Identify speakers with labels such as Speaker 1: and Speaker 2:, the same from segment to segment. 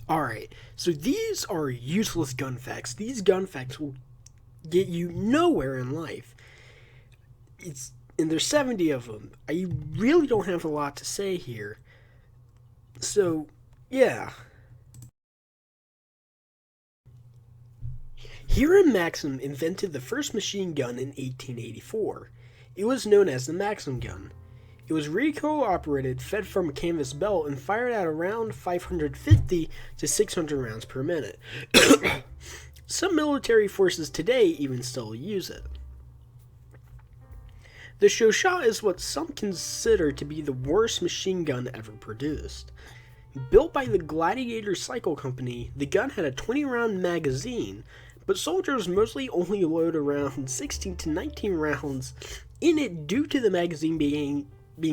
Speaker 1: Alright, so these are useless gun facts. These gun facts will get you nowhere in life. And there's 70 of them. I really don't have a lot to say here. So, yeah. Hiram Maxim invented the first machine gun in 1884. It was known as the Maxim gun. It was recoil-operated, fed from a canvas belt, and fired at around 550 to 600 rounds per minute. Some military forces today even still use it. The Shosha is what some consider to be the worst machine gun ever produced. Built by the Gladiator Cycle Company, the gun had a 20-round magazine, but soldiers mostly only load around 16 to 19 rounds in it due to the magazine being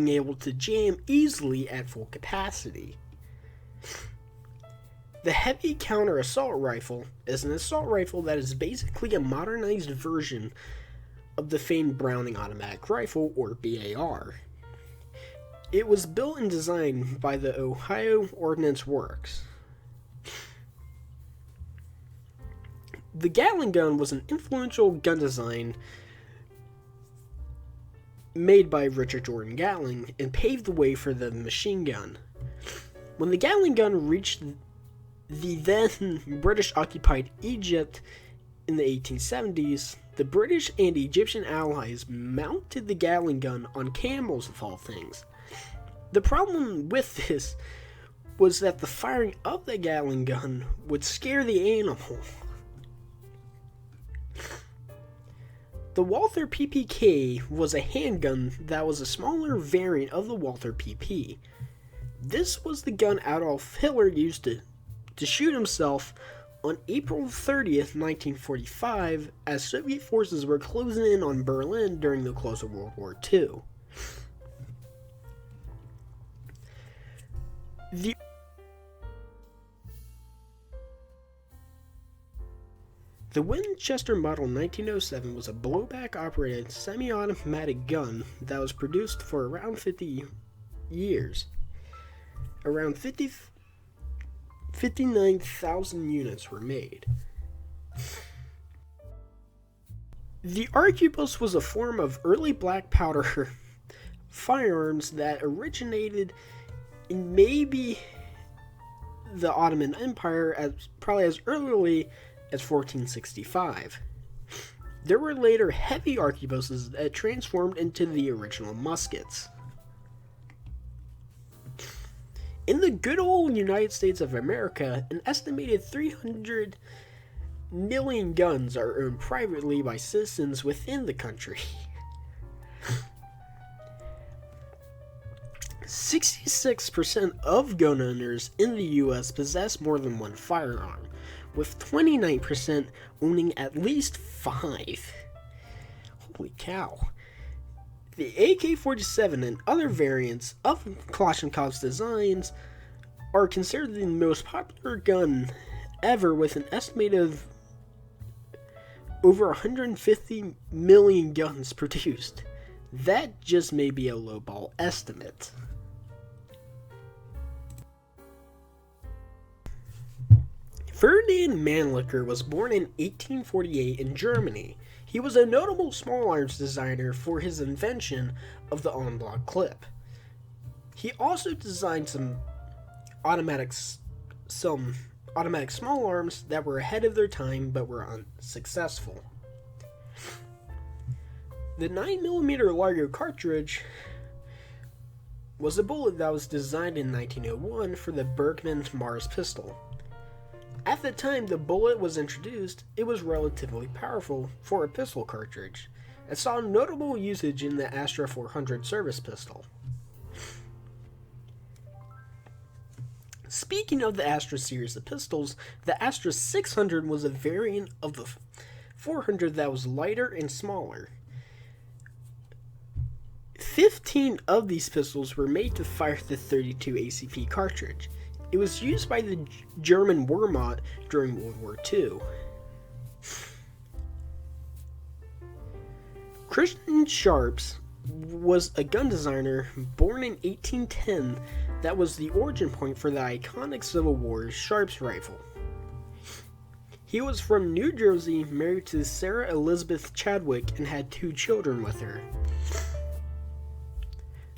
Speaker 1: able to jam easily at full capacity. The heavy counter assault rifle is an assault rifle that is basically a modernized version of the famed Browning automatic rifle, or BAR. It was built and designed by the Ohio Ordnance Works. The Gatling gun was an influential gun design made by Richard Jordan Gatling and paved the way for the machine gun. When the Gatling gun reached the then British-occupied Egypt in the 1870s, the British and Egyptian allies mounted the Gatling gun on camels, of all things. The problem with this was that the firing of the Gatling gun would scare the animal. The Walther PPK was a handgun that was a smaller variant of the Walther PP. This was the gun Adolf Hitler used to shoot himself on April 30th, 1945, as Soviet forces were closing in on Berlin during the close of World War II. The Winchester Model 1907 was a blowback-operated semi-automatic gun that was produced for around 50 years. Around 59,000 units were made. The arquebus was a form of early black powder firearms that originated in maybe the Ottoman Empire probably as early as 1465. There were later heavy arquebuses that transformed into the original muskets. In the good old United States of America, an estimated 300 million guns are owned privately by citizens within the country. 66% of gun owners in the U.S. possess more than one firearm, with 29% owning at least 5. Holy cow. The AK-47 and other variants of Kalashnikov's designs are considered the most popular gun ever, with an estimated of over 150 million guns produced. That just may be a lowball estimate. Ferdinand Mannlicher was born in 1848 in Germany. He was a notable small arms designer for his invention of the en bloc clip. He also designed some automatic small arms that were ahead of their time but were unsuccessful. The 9mm Largo cartridge was a bullet that was designed in 1901 for the Bergmann Mars pistol. At the time the bullet was introduced, it was relatively powerful for a pistol cartridge, and saw notable usage in the Astra 400 service pistol. Speaking of the Astra series of pistols, the Astra 600 was a variant of the 400 that was lighter and smaller. 15 of these pistols were made to fire the 32 ACP cartridge. It was used by the German Wehrmacht during World War II. Christian Sharps was a gun designer born in 1810 that was the origin point for the iconic Civil War Sharps rifle. He was from New Jersey, married to Sarah Elizabeth Chadwick, and had 2 children with her.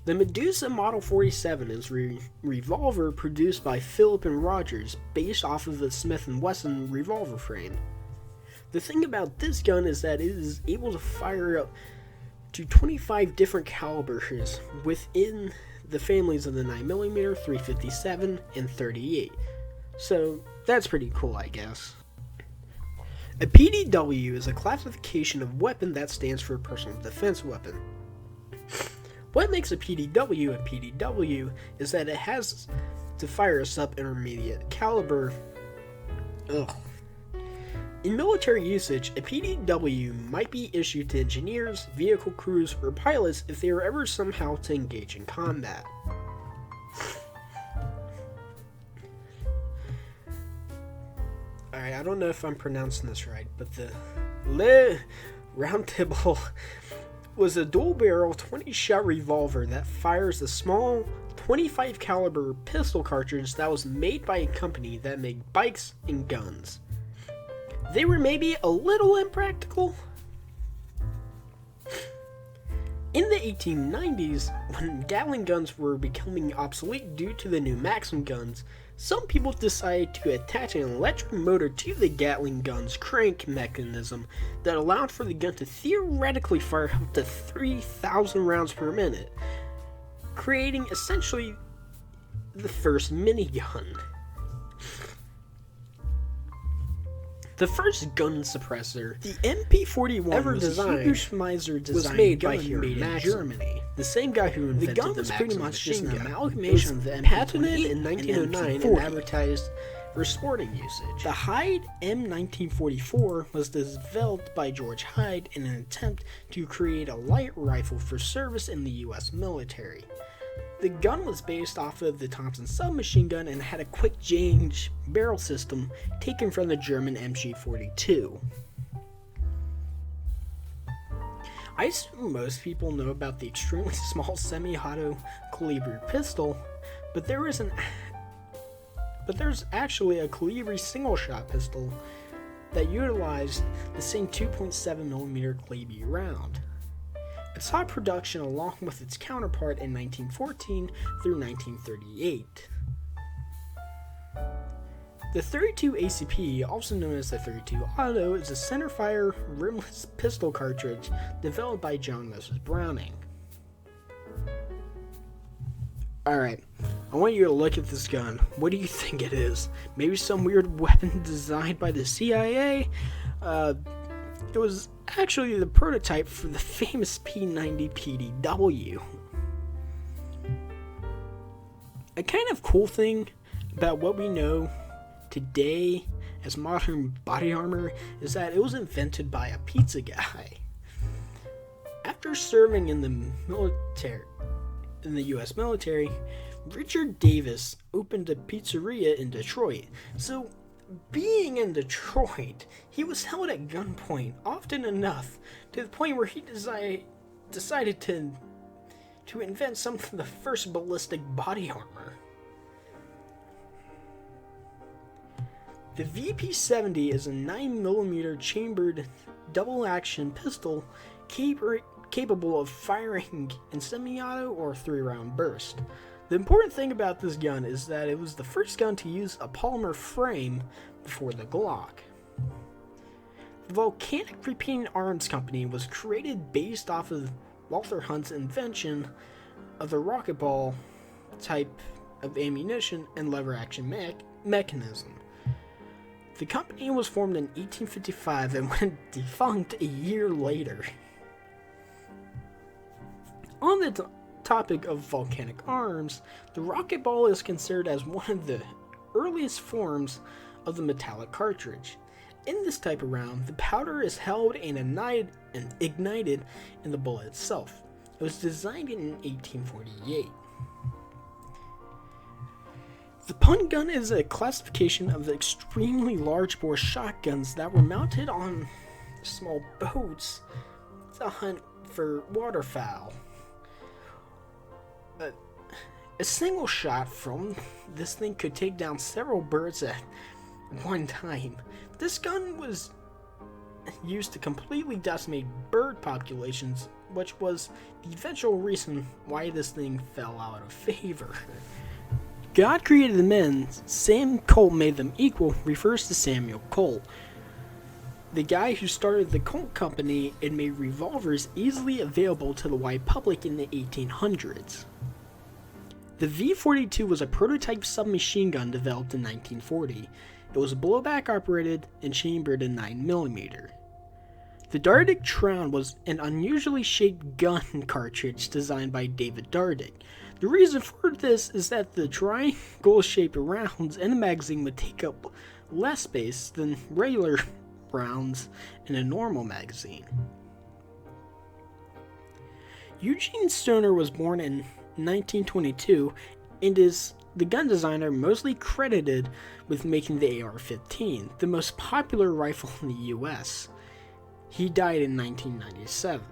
Speaker 1: The Medusa Model 47 is a revolver produced by Philip and Rogers, based off of the Smith & Wesson revolver frame. The thing about this gun is that it is able to fire up to 25 different calibers within the families of the 9mm, 357, and 38. So that's pretty cool, I guess. A PDW is a classification of weapon that stands for personal defense weapon. What makes a PDW is that it has to fire a sub-intermediate caliber. In military usage, a PDW might be issued to engineers, vehicle crews, or pilots if they are ever somehow to engage in combat. Alright, I don't know if I'm pronouncing this right, but the Le Roundtable was a dual-barrel 20-shot revolver that fires a small 25 caliber pistol cartridge that was made by a company that made bikes and guns. They were maybe a little impractical. In the 1890s, when Gatling guns were becoming obsolete due to the new Maxim guns, some people decided to attach an electric motor to the Gatling gun's crank mechanism that allowed for the gun to theoretically fire up to 3,000 rounds per minute, creating essentially the first minigun. The first gun suppressor, the MP41,
Speaker 2: ever
Speaker 1: was
Speaker 2: designed,
Speaker 1: a huge Schmeiser
Speaker 2: was
Speaker 1: design
Speaker 2: made
Speaker 1: gun
Speaker 2: by Hero
Speaker 1: made in
Speaker 2: Maxim.
Speaker 1: Germany. The same guy who invented
Speaker 2: gun was pretty
Speaker 1: Maxim
Speaker 2: much just
Speaker 1: machine
Speaker 2: an
Speaker 1: gun.
Speaker 2: amalgamation
Speaker 1: It
Speaker 2: of the
Speaker 1: was
Speaker 2: MP28
Speaker 1: patented in
Speaker 2: and
Speaker 1: 1909 and
Speaker 2: MP40.
Speaker 1: advertised for sporting usage. The Hyde M1944 was developed by George Hyde in an attempt to create a light rifle for service in the U.S. military. The gun was based off of the Thompson submachine gun and had a quick-change barrel system taken from the German MG42. I assume most people know about the extremely small semi-auto Colibri pistol, but there's actually a Colibri single-shot pistol that utilized the same 2.7mm Colibri round. It saw production along with its counterpart in 1914 through 1938. The 32 ACP, also known as the 32 Auto, is a centerfire rimless pistol cartridge developed by John Moses Browning. Alright, I want you to look at this gun. What do you think it is? Maybe some weird weapon designed by the CIA? It was actually the prototype for the famous P90 PDW. A kind of cool thing about what we know today as modern body armor is that it was invented by a pizza guy. After serving in the military, in the US military, Richard Davis opened a pizzeria in Detroit. So, being in Detroit, he was held at gunpoint often enough to the point where he decided to invent some of the first ballistic body armor. The VP-70 is a 9mm chambered double-action pistol capable of firing in semi-auto or 3-round burst. The important thing about this gun is that it was the first gun to use a polymer frame before the Glock. The Volcanic Repeating Arms Company was created based off of Walter Hunt's invention of the rocket ball type of ammunition and lever action mechanism. The company was formed in 1855 and went defunct a year later. On the topic of volcanic arms, the rocket ball is considered as one of the earliest forms of the metallic cartridge. In this type of round, the powder is held and ignited in the bullet itself. It was designed in 1848. The punt gun is a classification of the extremely large bore shotguns that were mounted on small boats to hunt for waterfowl. A single shot from this thing could take down several birds at one time. This gun was used to completely decimate bird populations, which was the eventual reason why this thing fell out of favor. God created the men, Sam Colt made them equal, refers to Samuel Colt, the guy who started the Colt Company and made revolvers easily available to the wide public in the 1800s. The V-42 was a prototype submachine gun developed in 1940. It was blowback operated and chambered in 9mm. The Dardick Troun was an unusually shaped gun cartridge designed by David Dardick. The reason for this is that the triangle-shaped rounds in the magazine would take up less space than regular rounds in a normal magazine. Eugene Stoner was born in 1922 and is the gun designer mostly credited with making the AR-15, the most popular rifle in the US. He died in 1997.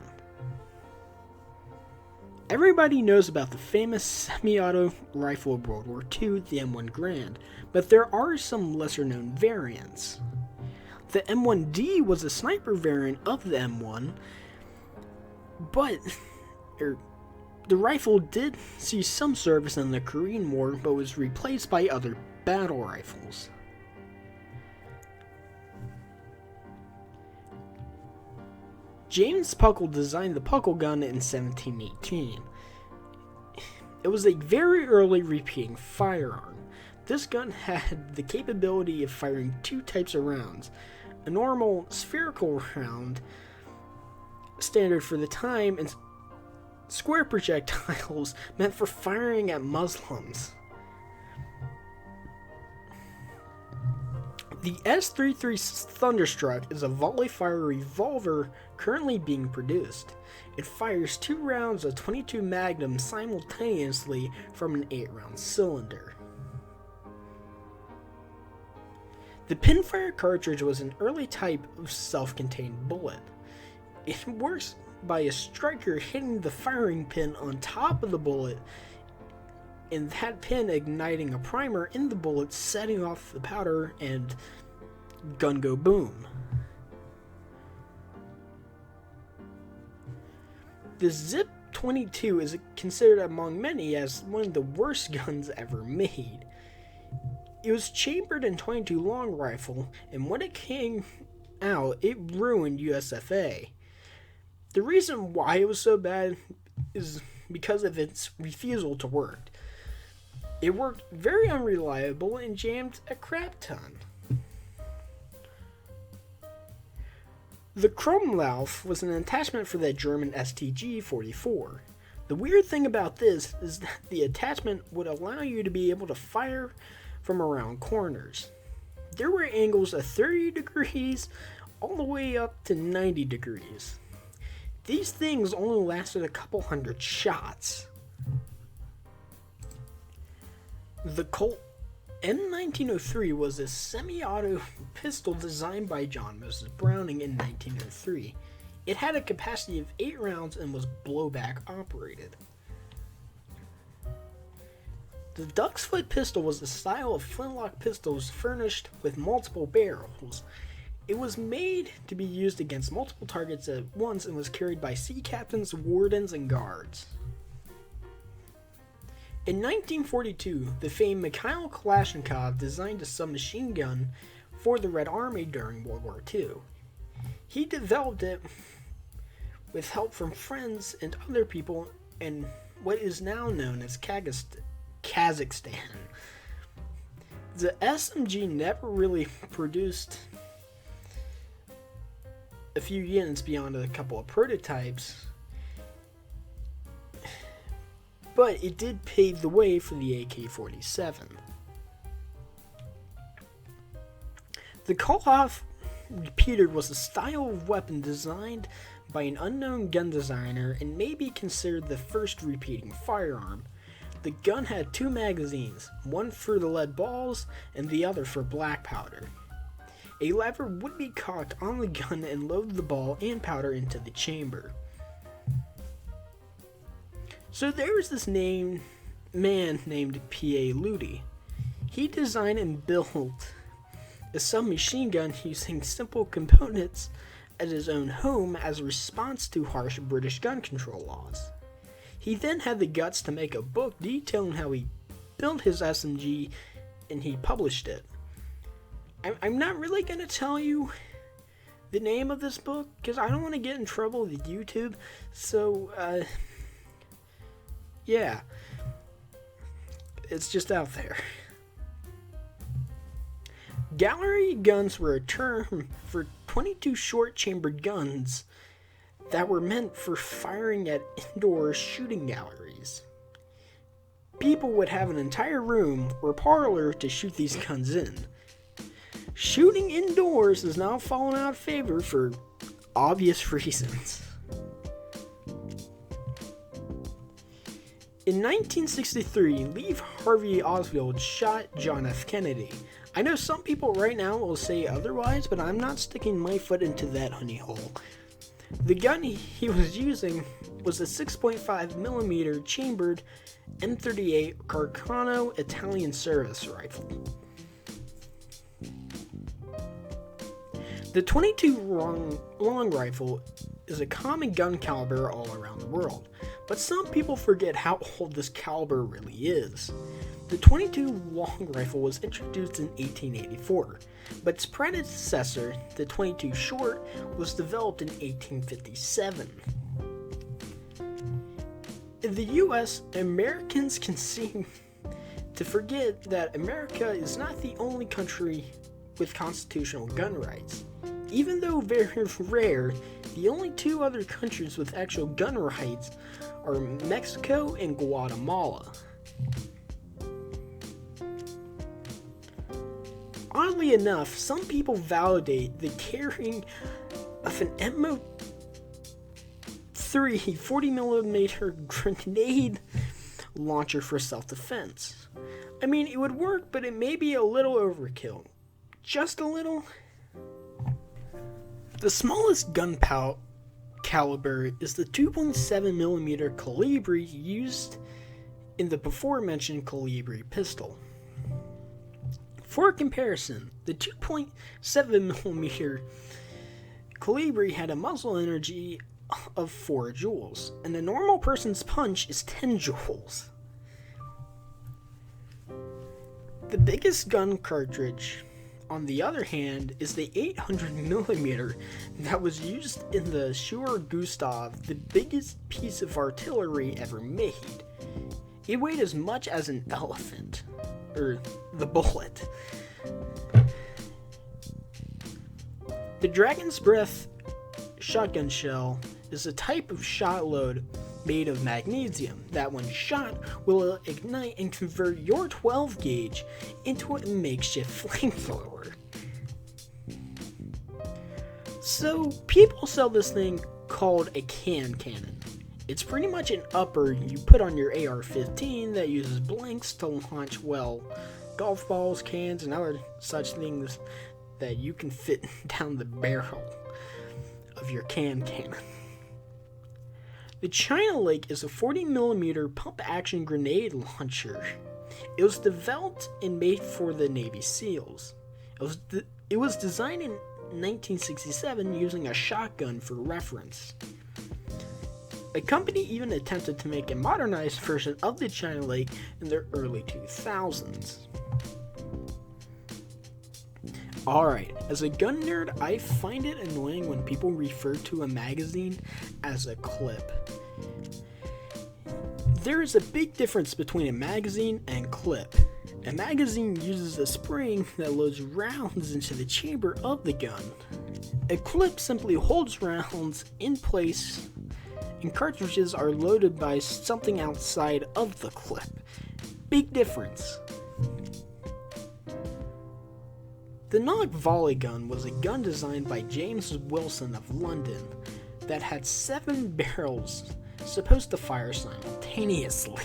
Speaker 1: Everybody knows about the famous semi-auto rifle of World War II, the M1 Garand, but there are some lesser-known variants. The M1D was a sniper variant of the M1, but the rifle did see some service in the Korean War, but was replaced by other battle rifles. James Puckle designed the Puckle gun in 1718. It was a very early repeating firearm. This gun had the capability of firing two types of rounds. A normal spherical round, standard for the time, and square projectiles meant for firing at Muslims. The S-33 Thunderstruck is a volley-fire revolver currently being produced. It fires 2 rounds of .22 Magnum simultaneously from an 8-round cylinder. The pinfire cartridge was an early type of self-contained bullet. It works by a striker hitting the firing pin on top of the bullet, and that pin igniting a primer in the bullet, setting off the powder, and gun go boom. The Zip 22 is considered among many as one of the worst guns ever made. It was chambered in .22 long rifle, and when it came out, it ruined USFA. The reason why it was so bad is because of its refusal to work. It worked very unreliable and jammed a crap ton. The Krummlauf was an attachment for the German STG-44. The weird thing about this is that the attachment would allow you to be able to fire from around corners. There were angles of 30 degrees all the way up to 90 degrees. These things only lasted a couple hundred shots. The Colt M1903 was a semi-auto pistol designed by John Moses Browning in 1903. It had a capacity of 8 rounds and was blowback operated. The Duck's Foot pistol was a style of flintlock pistols furnished with multiple barrels. It was made to be used against multiple targets at once and was carried by sea captains, wardens, and guards. In 1942, the famed Mikhail Kalashnikov designed a submachine gun for the Red Army during World War II. He developed it with help from friends and other people in what is now known as Kazakhstan. The SMG never really produced a few units beyond a couple of prototypes, but it did pave the way for the AK-47. The Kolov repeater was a style of weapon designed by an unknown gun designer and may be considered the first repeating firearm. The gun had 2 magazines, one for the lead balls and the other for black powder. A lever would be cocked on the gun and load the ball and powder into the chamber. So there's this name man named P.A. Ludi. He designed and built a submachine gun using simple components at his own home as a response to harsh British gun control laws. He then had the guts to make a book detailing how he built his SMG, and he published it. I'm not really going to tell you the name of this book because I don't want to get in trouble with YouTube, so yeah, it's just out there. Gallery guns were a term for 22 short-chambered guns that were meant for firing at indoor shooting galleries. People would have an entire room or parlor to shoot these guns in. Shooting indoors has now fallen out of favor for obvious reasons. In 1963, Lee Harvey Oswald shot John F. Kennedy. I know some people right now will say otherwise, but I'm not sticking my foot into that honey hole. The gun he was using was a 6.5mm chambered M38 Carcano Italian service rifle. The .22 long rifle is a common gun caliber all around the world, but some people forget how old this caliber really is. The .22 long rifle was introduced in 1884, but its predecessor, the .22 short, was developed in 1857. In the US, Americans can seem to forget that America is not the only country with constitutional gun rights. Even though very rare, the only two other countries with actual gun rights are Mexico and Guatemala. Oddly enough, some people validate the carrying of an M3 40mm grenade launcher for self-defense. I mean, it would work, but it may be a little overkill. Just a little. The smallest gun caliber is the 2.7mm Colibri used in the before-mentioned Colibri pistol. For comparison, the 2.7mm Colibri had a muzzle energy of 4 joules, and a normal person's punch is 10 joules. The biggest gun cartridge, on the other hand, is the 800mm that was used in the Schur Gustav, the biggest piece of artillery ever made. It weighed as much as an elephant, or the bullet. The Dragon's Breath shotgun shell is a type of shot load made of magnesium that when shot will ignite and convert your 12 gauge into a makeshift flamethrower. So people sell this thing called a cannon. It's pretty much an upper you put on your AR-15 that uses blanks to launch, well, golf balls, cans, and other such things that you can fit down the barrel of your cannon. The China Lake is a 40mm pump-action grenade launcher. It was developed and made for the Navy SEALs. It was designed in 1967 using a shotgun for reference. The company even attempted to make a modernized version of the China Lake in the early 2000s. Alright, as a gun nerd, I find it annoying when people refer to a magazine as a clip. There is a big difference between a magazine and clip. A magazine uses a spring that loads rounds into the chamber of the gun. A clip simply holds rounds in place, and cartridges are loaded by something outside of the clip. Big difference. The Nog volley gun was a gun designed by James Wilson of London that had 7 barrels supposed to fire simultaneously.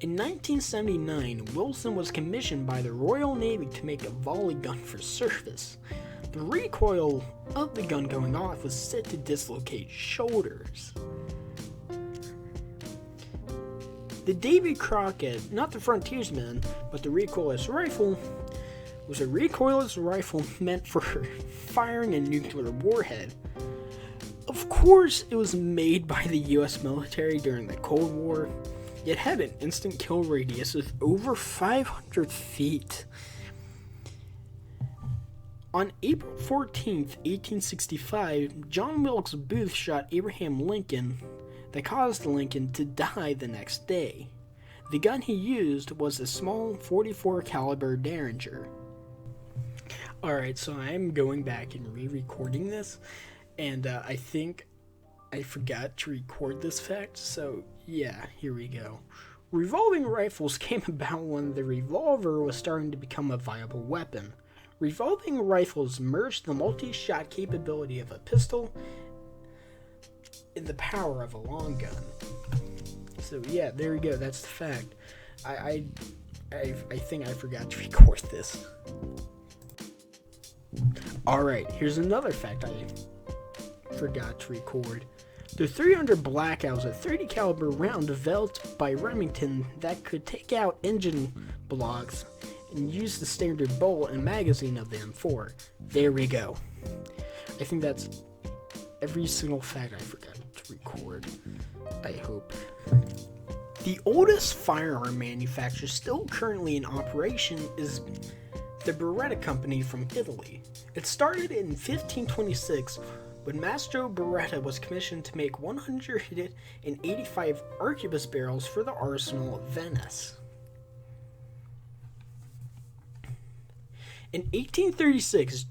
Speaker 1: In 1979, Wilson was commissioned by the Royal Navy to make a volley gun for service. The recoil of the gun going off was said to dislocate shoulders. The Davy Crockett, not the frontiersman, but the recoilless rifle, was a recoilless rifle meant for firing a nuclear warhead. Of course, it was made by the US military during the Cold War. It had an instant kill radius of over 500 feet. On April 14th, 1865, John Wilkes Booth shot Abraham Lincoln that caused Lincoln to die the next day. The gun he used was a small .44 caliber Derringer. Alright, so I'm going back and re-recording this, and I think I forgot to record this fact, so yeah, here we go. Revolving rifles came about when the revolver was starting to become a viable weapon. Revolving rifles merged the multi-shot capability of a pistol in the power of a long gun. So yeah, there we go, that's the fact. I think I forgot to record this. Alright, here's another fact I forgot to record. The 300 Blackout was a 30 caliber round developed by Remington that could take out engine blocks and use the standard bullet and magazine of the M4. There we go. I think that's every single fact I forgot to record. I hope. The oldest firearm manufacturer still currently in operation is the Beretta Company from Italy. It started in 1526 when Mastro Beretta was commissioned to make 185 arquebus barrels for the arsenal of Venice. In 1836,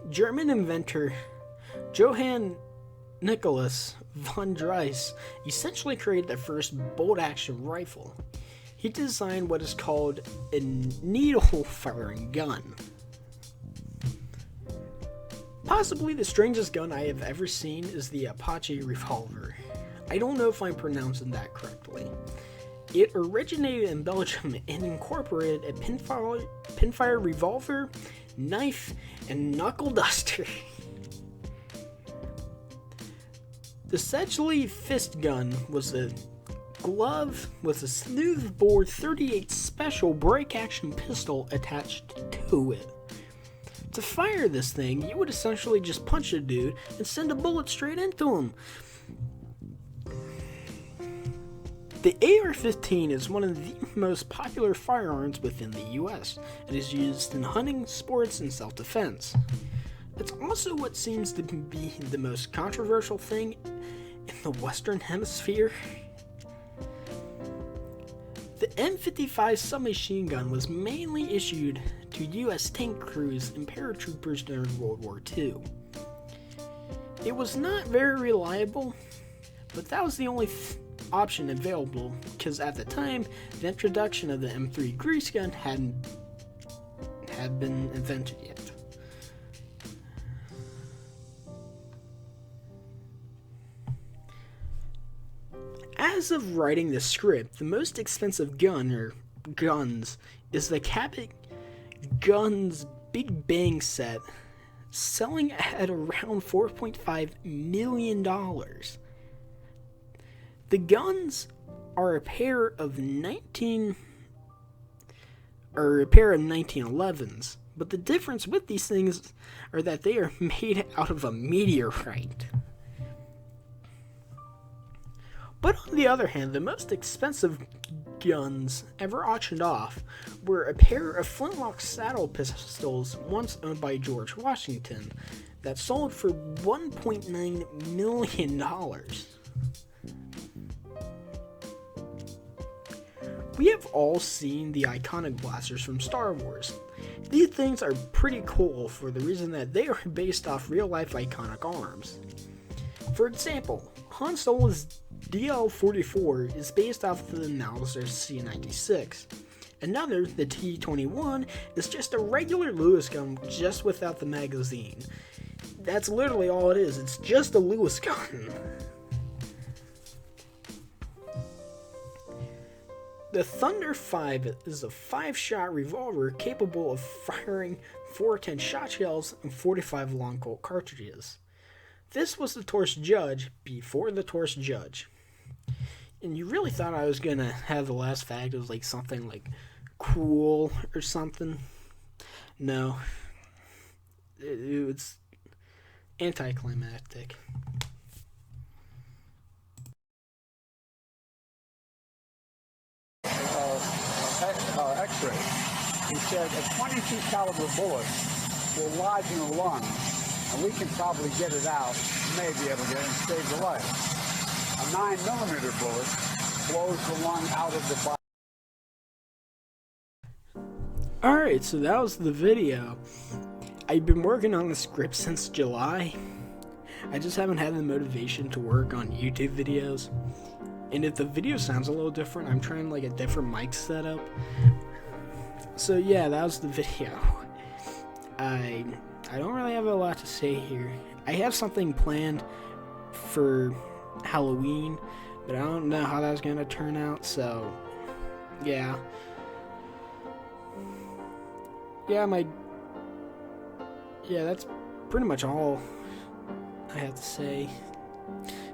Speaker 1: German inventor Johann Nicholas von Dries essentially created the first bolt-action rifle. He designed what is called a needle-firing gun. Possibly the strangest gun I have ever seen is the Apache revolver. I don't know if I'm pronouncing that correctly. It originated in Belgium and incorporated a pinfire revolver, knife, and knuckle duster. The Sedgley fist gun was a glove with a smoothbore .38 special break-action pistol attached to it. To fire this thing, you would essentially just punch a dude and send a bullet straight into him. The AR-15 is one of the most popular firearms within the US. It is used in hunting, sports, and self-defense. It's also what seems to be the most controversial thing in the Western Hemisphere. The M55 submachine gun was mainly issued to US tank crews and paratroopers during World War II. It was not very reliable, but that was the only option available because at the time, the introduction of the M3 grease gun hadn't been invented yet. As of writing the script, the most expensive gun or guns is the Cabot Guns Big Bang set, selling at around $4.5 million. The guns are a pair of 1911s, but the difference with these things are that they are made out of a meteorite. But on the other hand, the most expensive guns ever auctioned off were a pair of flintlock saddle pistols once owned by George Washington that sold for $1.9 million. We have all seen the iconic blasters from Star Wars. These things are pretty cool for the reason that they are based off real-life iconic arms. For example, Han Solo's DL-44 is based off of the Mauser C-96. Another, the T-21, is just a regular Lewis gun just without the magazine. That's literally all it is, it's just a Lewis gun. The Thunder 5 is a 5-shot revolver capable of firing 410 shot shells and 45 long Colt cartridges. This was the Torch Judge before the Torch Judge. And you really thought I was gonna have the last fact as like something like cool or something. No. It was anticlimactic.
Speaker 2: X-ray. He said a 22 caliber bullet will lodge in the lung, and we can probably get it out, may be able to get it and save the life. A 9mm bullet blows the lung out of the body.
Speaker 1: Alright, so that was the video. I've been working on the script since July. I just haven't had the motivation to work on YouTube videos. And if the video sounds a little different, I'm trying like a different mic setup. So yeah, that was the video. I don't really have a lot to say here. I have something planned for Halloween, but I don't know how that's gonna turn out, so yeah. Yeah, that's pretty much all I have to say.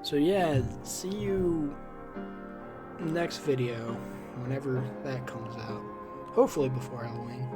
Speaker 1: So yeah, see you next video, whenever that comes out. Hopefully before Halloween.